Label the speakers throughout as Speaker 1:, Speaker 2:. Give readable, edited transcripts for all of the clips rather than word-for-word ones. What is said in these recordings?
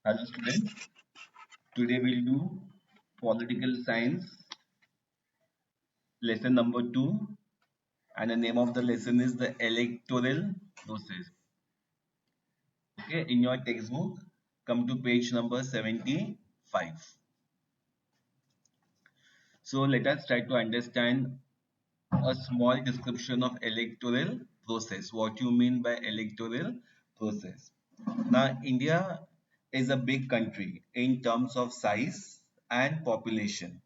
Speaker 1: Hello students, today we'll do political science lesson number 2 and the name of the lesson is the electoral process. Okay, in your textbook, come to page number 75. So let us try to understand a small description of electoral process. What you mean by electoral process? Now, India is a big country in terms of size and population,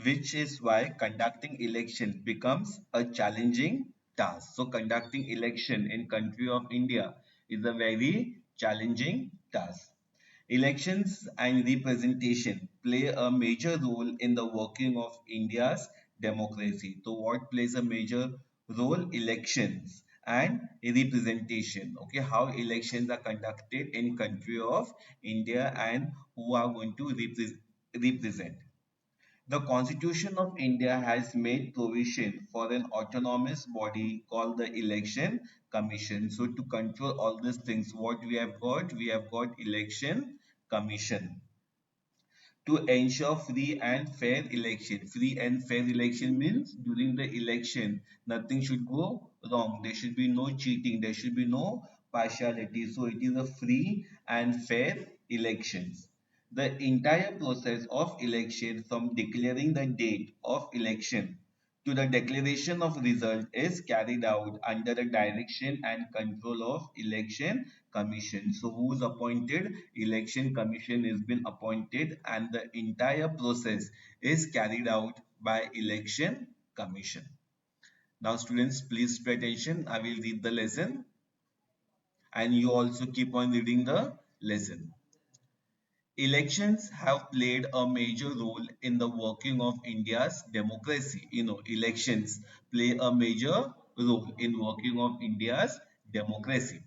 Speaker 1: which is why conducting election becomes a challenging task. So conducting election in country of India is a very challenging task. Elections and representation play a major role in the working of India's democracy. So what plays a major role? Elections and representation. Okay, how elections are conducted in country of India and who are going to represent. The Constitution of India has made provision for an autonomous body called the Election Commission. So to control all these things, what we have got? We have got Election Commission to ensure free and fair election. Free and fair election means during the election, nothing should go wrong. There should be no cheating. There should be no partiality. So it is a free and fair elections. The entire process of election from declaring the date of election to the declaration of result is carried out under the direction and control of election commission. So who is appointed? Election commission has been appointed and the entire process is carried out by election commission. Now students, please pay attention. I will read the lesson and you also keep on reading the lesson. Elections have played a major role in the working of India's democracy. Elections play a major role in working of India's democracy.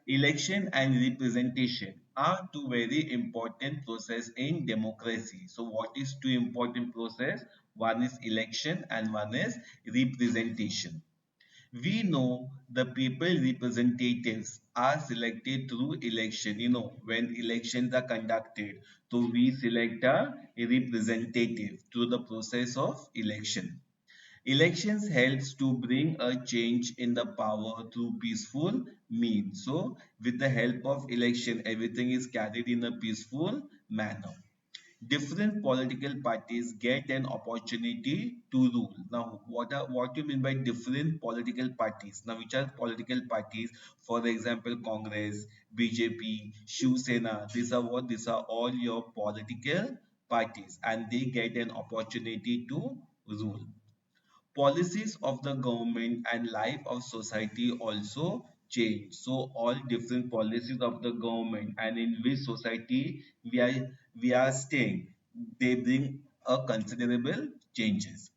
Speaker 1: Election and representation are two very important process in democracy. So what is two important process? One is election and one is representation. We know the people representatives are selected through election. When elections are conducted, so we select a representative through the process of election. Elections helps to bring a change in the power through peaceful means. So with the help of election, everything is carried in a peaceful manner. Different political parties get an opportunity to rule. Now, what you mean by different political parties? Now, which are political parties? For example, Congress, BJP, Shiv Sena. These are what? These are all your political parties, and they get an opportunity to rule. Policies of the government and life of society also change. So all different policies of the government and in which society we are staying, they bring a considerable changes.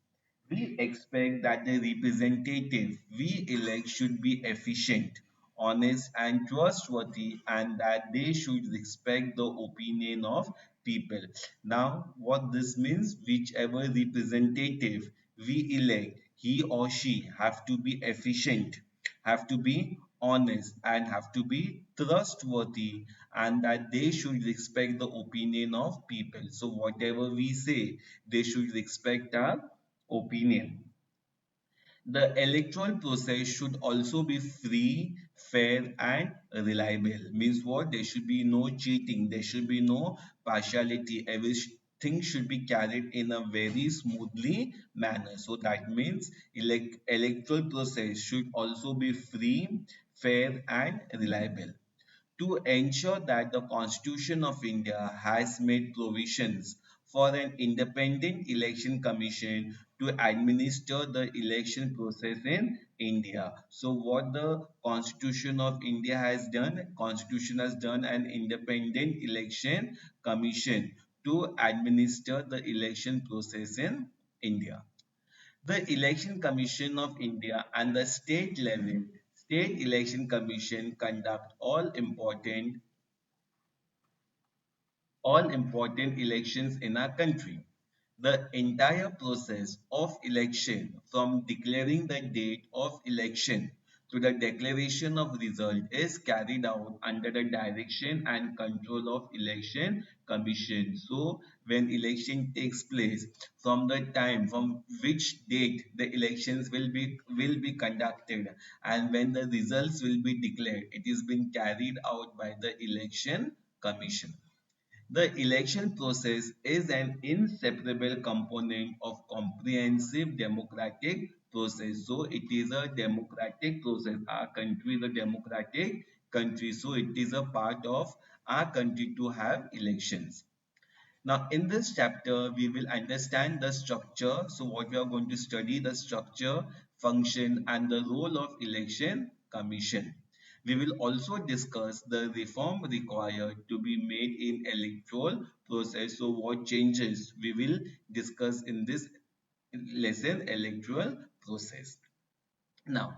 Speaker 1: We expect that the representative we elect should be efficient, honest, and trustworthy, and that they should respect the opinion of people. Now, what this means, whichever representative we elect, he or she have to be efficient, have to be honest, and have to be trustworthy, and that they should respect the opinion of people. So, whatever we say, they should respect our opinion. The electoral process should also be free, fair, and reliable. Means what? There should be no cheating, there should be no partiality. Everything should be carried in a very smoothly manner. So that means electoral process should also be free, fair, and reliable. To ensure that the Constitution of India has made provisions for an independent election commission to administer the election process in India. So what the Constitution of India has done? Constitution has done an independent election commission to administer the election process in India. The Election Commission of India and the state level State Election Commission conduct all important elections in our country. The entire process of election from declaring the date of election to the declaration of result is carried out under the direction and control of election commission. So when election takes place, from the time from which date the elections will be conducted and when the results will be declared, it is being carried out by the election commission. The election process is an inseparable component of comprehensive democratic process. So it is a democratic process. Our country is a democratic country. So it is a part of our country to have elections. Now, in this chapter, we will understand the structure. So, what we are going to study the structure, function, and the role of election commission. We will also discuss the reform required to be made in electoral process. So, what changes we will discuss in this lesson, electoral process. Now,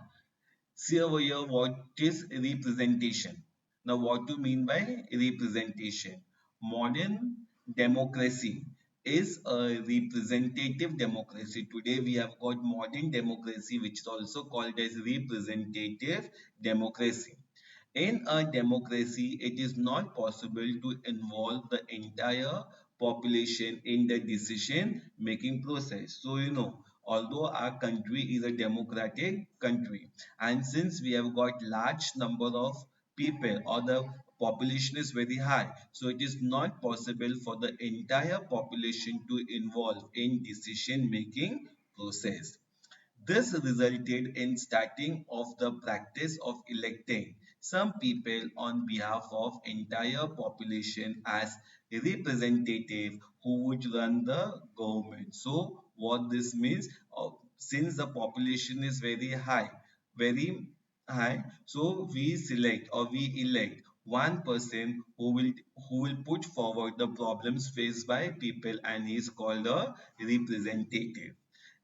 Speaker 1: see over here what is representation. Now, what do you mean by representation? Modern democracy is a representative democracy. Today we have got modern democracy, which is also called as representative democracy. In a democracy, it is not possible to involve the entire population in the decision making process. So, although our country is a democratic country, and since we have got large number of people or the population is very high, so it is not possible for the entire population to involve in decision making process. This resulted in starting of the practice of electing some people on behalf of entire population as a representative who would run the government. So what this means, since the population is very high, so we select or we elect one person who will put forward the problems faced by people, and he is called a representative.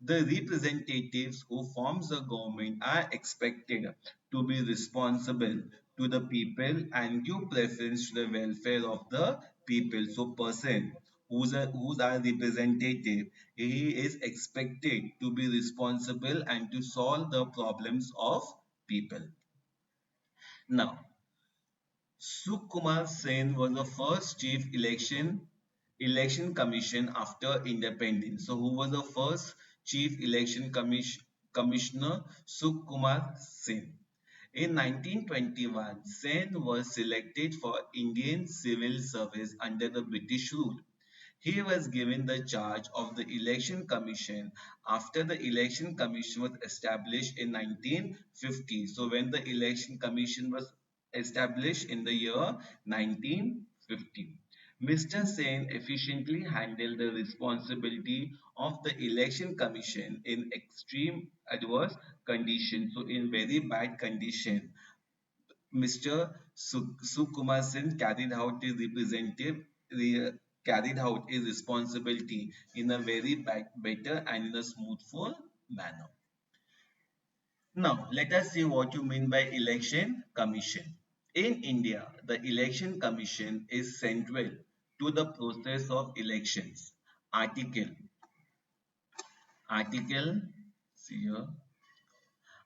Speaker 1: The representatives who forms the government are expected to be responsible to the people and give preference to the welfare of the people. So person who's our representative, he is expected to be responsible and to solve the problems of people. Now, Sukumar Sen was the first chief election commission after independence. So who was the first chief commissioner? Sukumar Sen. In 1921, Sen was selected for Indian civil service under the British rule. He was given the charge of the election commission after the election commission was established in 1950. So when the election commission was established in the year 1950, Mr. Sen efficiently handled the responsibility of the election commission in extreme adverse conditions. So in very bad condition, Mr. Sukumar Sen carried out his responsibility in a very better and in a smoothful manner. Now, let us see what you mean by election commission. In India, the election commission is central to the process of elections. Article, article, see here,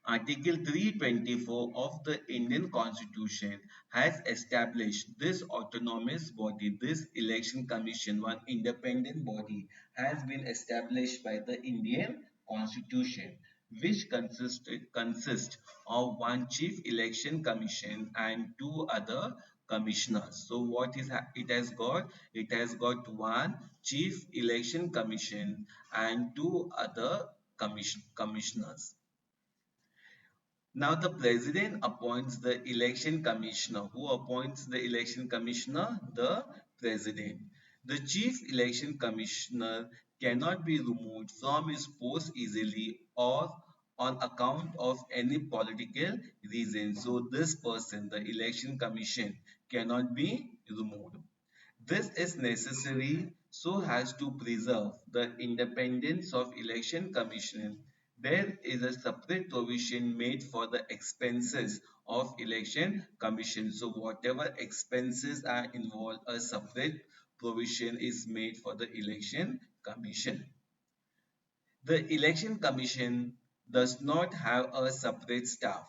Speaker 1: Article 324 of the Indian Constitution has established this autonomous body. This election commission, one independent body, has been established by the Indian Constitution, which consists of one chief election commission and two other commissioners. So what is it has got? It has got one chief election commission and two other commissioners. Now the president appoints the election commissioner. Who appoints the election commissioner? The president. The chief election commissioner cannot be removed from his post easily or on account of any political reason. So this person, the election commission, cannot be removed. This is necessary so as to preserve the independence of election commission. There is a separate provision made for the expenses of election commission. So whatever expenses are involved, a separate provision is made for the election commission. The election commission does not have a separate staff.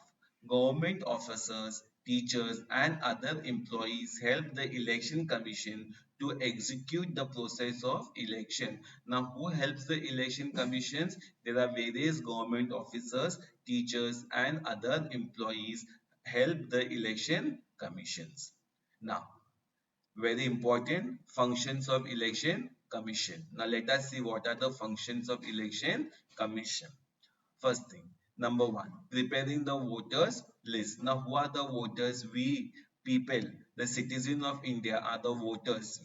Speaker 1: Government officers, teachers, and other employees help the election commission to execute the process of election. Now, who helps the election commissions? There are various government officers, teachers, and other employees help the election commissions. Now, very important functions of election commission. Now, let us see what are the functions of election commission. First thing, number one, preparing the voters list. Now, who are the voters? We people, the citizens of India are the voters.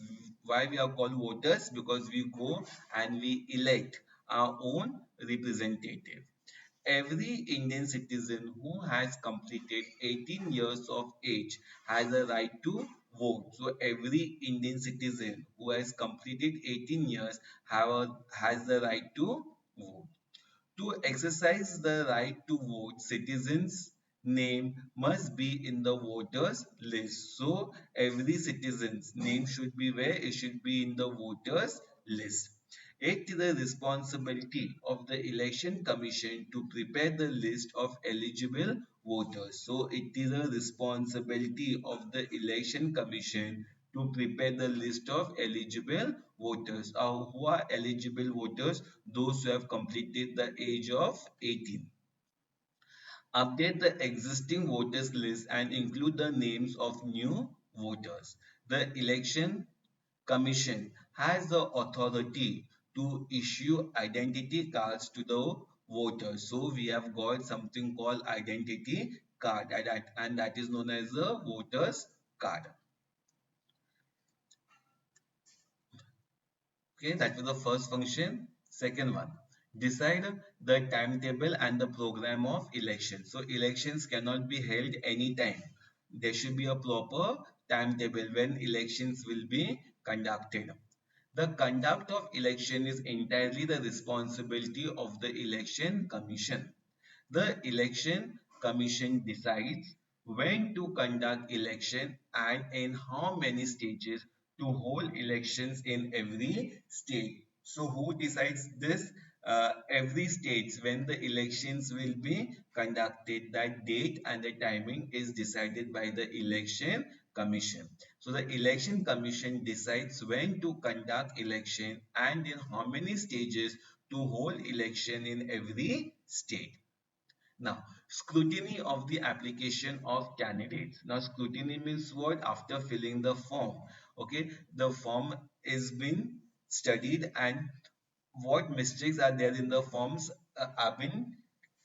Speaker 1: Why we are called voters? Because we go and we elect our own representative. Every Indian citizen who has completed 18 years of age has a right to vote. So every Indian citizen who has completed 18 years has the right to vote. To exercise the right to vote, citizens' name must be in the voters list. So every citizen's name should be where? It should be in the voters list. It is the responsibility of the election commission to prepare the list of eligible voters. So it is a responsibility of the election commission to prepare the list of eligible voters. Who are eligible voters? Those who have completed the age of 18. Update the existing voters list and include the names of new voters. The election commission has the authority to issue identity cards to the voters. So we have got something called identity card, and that is known as the voters card. Okay, that was the first function. Second one, decide the timetable and the program of elections. So elections cannot be held anytime. There should be a proper timetable when elections will be conducted. The conduct of election is entirely the responsibility of the election commission. The election commission decides when to conduct election and in how many stages to hold elections in every state. So who decides this? Every state when the elections will be conducted, that date and the timing is decided by the election commission. So the election commission decides when to conduct election and in how many stages to hold election in every state. Now, scrutiny of the application of candidates. Now, scrutiny means what? After filling the form. Okay, the form is being studied and what mistakes are there in the forms have been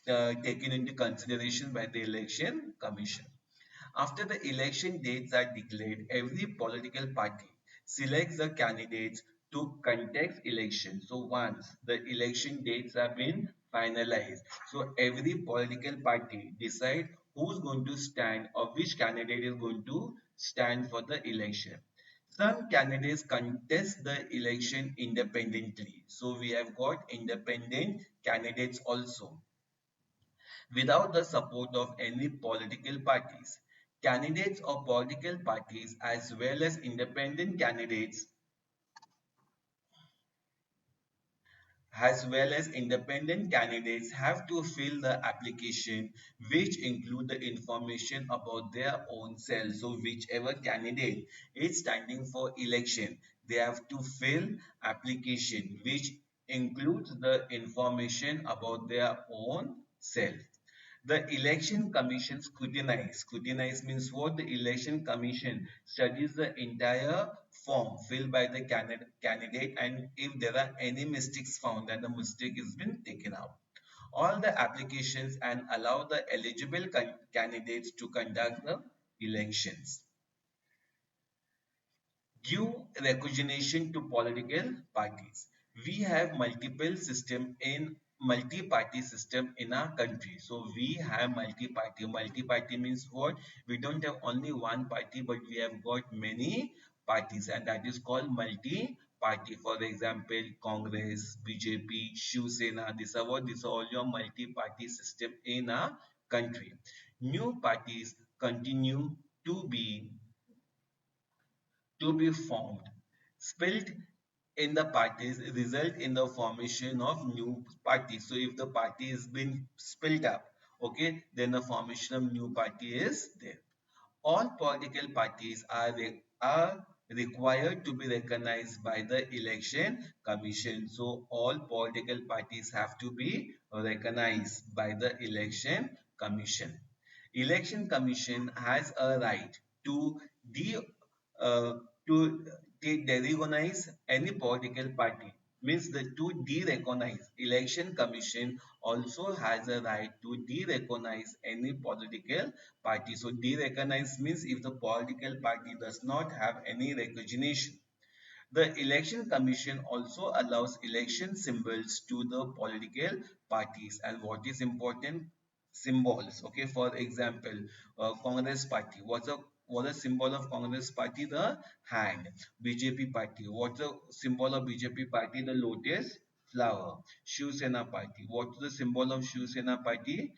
Speaker 1: taken into consideration by the election commission. After the election dates are declared, every political party selects the candidates to contest election. So once the election dates have been finalized, so every political party decide who's going to stand or which candidate is going to stand for the election. Some candidates contest the election independently. So we have got independent candidates also without the support of any political parties. Candidates of political parties as well as independent candidates have to fill the application which include the information about their own self. So whichever candidate is standing for election, they have to fill application which includes the information about their own self. The election commission scrutinize. Scrutinize means what? The election commission studies the entire form filled by the candidate, and if there are any mistakes found, then the mistake has been taken out. All the applications and allow the eligible candidates to conduct the elections. Due recognition to political parties. We have multi-party system in our country. So we have multi-party. Multi-party means what? We don't have only one party, but we have got many parties, and that is called multi-party. For example, Congress, BJP, Shiv Sena. These are all your multi-party system in our country. New parties continue to be formed. Split in the parties result in the formation of new parties. So if the party has been split up, Okay, then the formation of new party is there. All political parties are required to be recognized by the election commission. So all political parties have to be recognized by the election commission. Election commission has a right to de uh, to de-recognize any political party, means the to de-recognize. Election commission also has a right to de-recognize any political party. So de-recognize means if the political party does not have any recognition. The election commission also allows election symbols to the political parties. And what is important? Symbols. Okay, for example, Congress party. What's the symbol of Congress party? The hand. BJP party. What's the symbol of BJP party? The lotus flower. Shiv Sena party. What's the symbol of Shiv Sena party?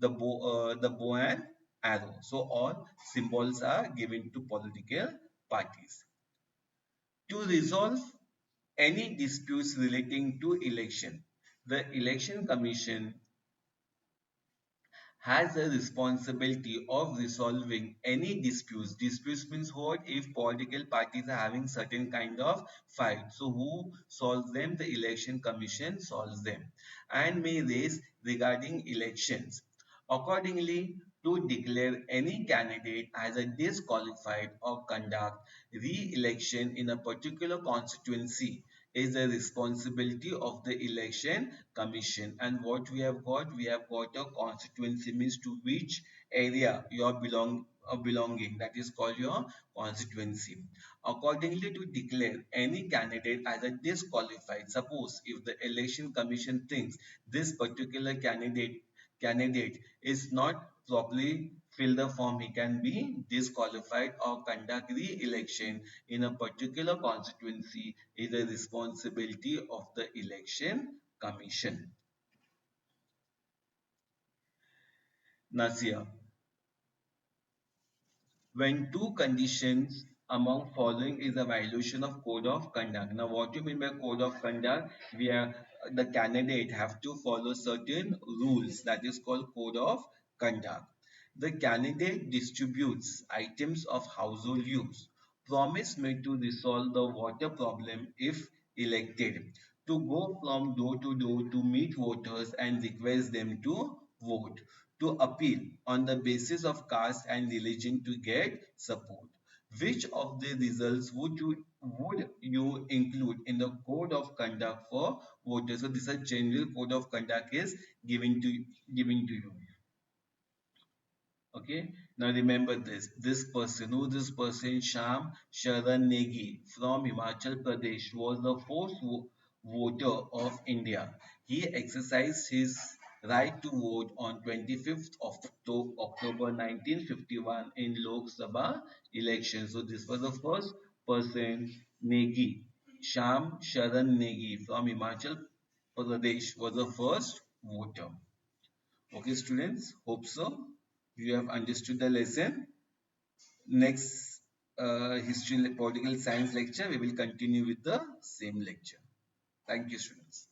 Speaker 1: The bow and arrow. So all symbols are given to political parties. To resolve any disputes relating to election, the Election Commission has a responsibility of resolving any disputes. Disputes means what? If political parties are having certain kind of fight. So who solves them? The election commission solves them and may raise regarding elections. Accordingly, to declare any candidate as a disqualified or conduct re-election in a particular constituency is the responsibility of the election commission. And what we have got a constituency, means to which area you are belonging, that is called your constituency. Accordingly, to declare any candidate as a disqualified, suppose if the election commission thinks this particular candidate is not properly fill the form, he can be disqualified or conduct re-election in a particular constituency is the responsibility of the election commission. Nasia, when two conditions among following is a violation of code of conduct. Now what do you mean by code of conduct? We are the candidate have to follow certain rules, that is called code of conduct. The candidate distributes items of household use, promise made to resolve the water problem if elected, to go from door to door to meet voters and request them to vote, to appeal on the basis of caste and religion to get support. Which of the results would you include in the code of conduct for voters? So this is a general code of conduct is giving to you. Okay, now remember this. This person, Sham Sharan Negi from Himachal Pradesh, was the first voter of India. He exercised his right to vote on 25th of October 1951 in Lok Sabha election. So this was the first person, Negi. Sham Sharan Negi from Himachal Pradesh was the first voter. Okay, students, hope so. You have understood the lesson. Next history political science lecture, we will continue with the same lecture. Thank you, students.